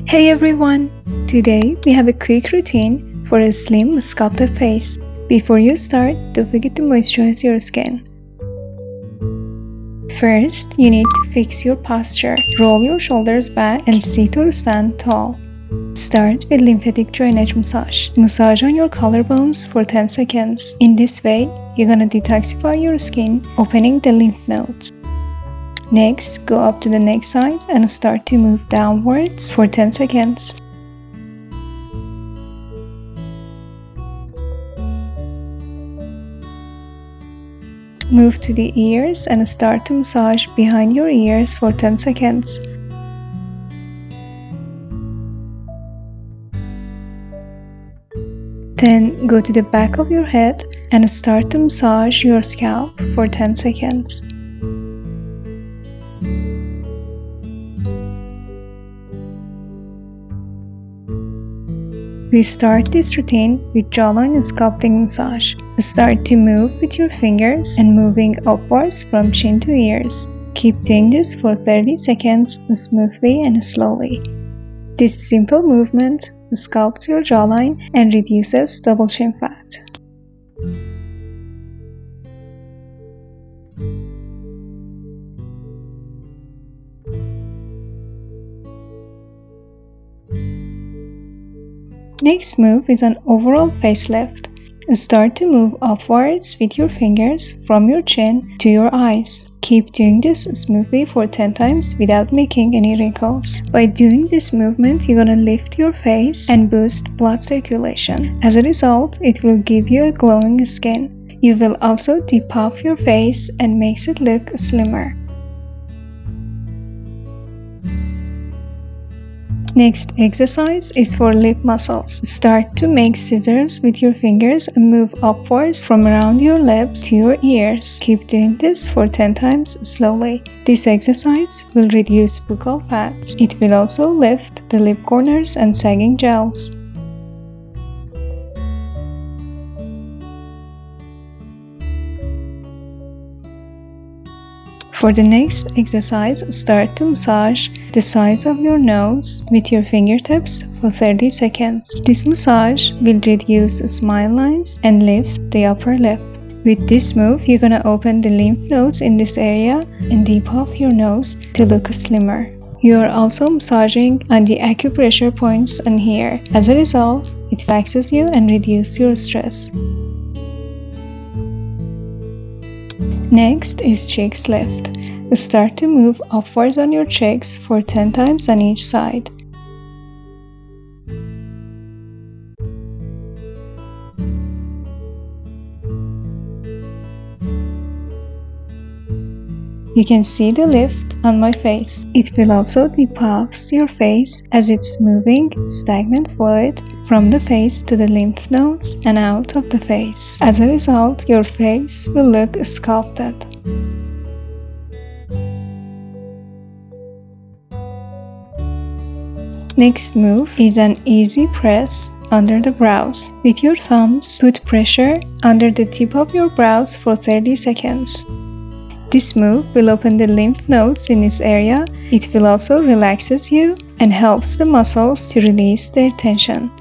Hey everyone! Today we have a quick routine for a slim, sculpted face. Before you start, don't forget to moisturize your skin. First, you need to fix your posture. Roll your shoulders back and sit or stand tall. Start with lymphatic drainage massage. Massage on your collarbones for 10 seconds. In this way, you're gonna detoxify your skin, opening the lymph nodes. Next, go up to the neck sides and start to move downwards for 10 seconds. Move to the ears and start to massage behind your ears for 10 seconds. Then go to the back of your head and start to massage your scalp for 10 seconds. We start this routine with jawline sculpting massage. Start to move with your fingers and moving upwards from chin to ears. Keep doing this for 30 seconds smoothly and slowly. This simple movement sculpts your jawline and reduces double chin fat. Next move is an overall facelift. Start to move upwards with your fingers from your chin to your eyes. Keep doing this smoothly for 10 times without making any wrinkles. By doing this movement, you're gonna lift your face and boost blood circulation. As a result, it will give you a glowing skin. You will also depuff your face and makes it look slimmer. Next exercise is for lip muscles. Start to make scissors with your fingers and move upwards from around your lips to your ears. Keep doing this for 10 times slowly. This exercise will reduce buccal fats. It will also lift the lip corners and sagging gels. For the next exercise, start to massage the sides of your nose with your fingertips for 30 seconds. This massage will reduce smile lines and lift the upper lip. With this move, you're gonna open the lymph nodes in this area and depuff your nose to look slimmer. You are also massaging on the acupressure points on here. As a result, it relaxes you and reduces your stress. Next is cheeks lift. Start to move upwards on your cheeks for 10 times on each side. You can see the lift on my face. It will also depuff your face as it's moving stagnant fluid from the face to the lymph nodes and out of the face. As a result, your face will look sculpted. Next move is an easy press under the brows. With your thumbs, put pressure under the tip of your brows for 30 seconds. This move will open the lymph nodes in this area. It will also relaxes you and helps the muscles to release their tension.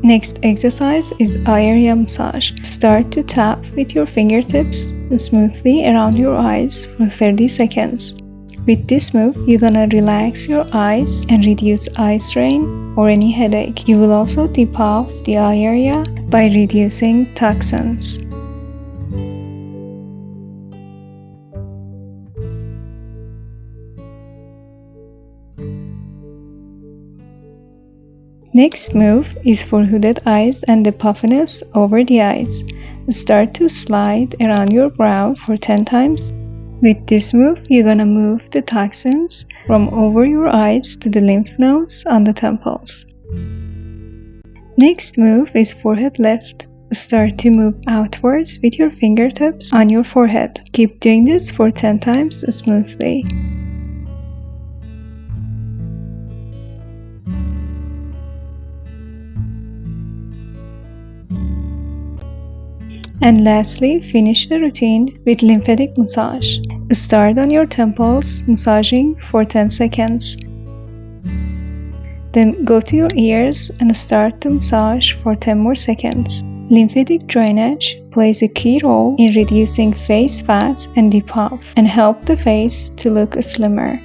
Next exercise is eye area massage. Start to tap with your fingertips smoothly around your eyes for 30 seconds. With this move, you're gonna relax your eyes and reduce eye strain or any headache. You will also depuff the eye area by reducing toxins. Next move is for hooded eyes and the puffiness over the eyes. Start to slide around your brows for 10 times. With this move, you're gonna move the toxins from over your eyes to the lymph nodes on the temples. Next move is forehead lift. Start to move outwards with your fingertips on your forehead. Keep doing this for 10 times smoothly. And lastly, finish the routine with lymphatic massage. Start on your temples, massaging for 10 seconds. Then go to your ears and start to massage for 10 more seconds. Lymphatic drainage plays a key role in reducing face fat and depuff and help the face to look slimmer.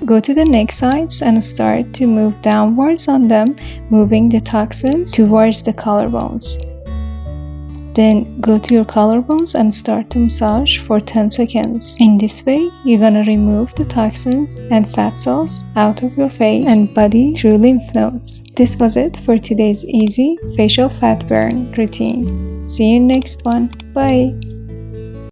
Go to the neck sides and start to move downwards on them, moving the toxins towards the collarbones. Then go to your collarbones and start to massage for 10 seconds. In this way, you're gonna remove the toxins and fat cells out of your face and body through lymph nodes. This was it for today's easy facial fat burn routine. See you next one. Bye!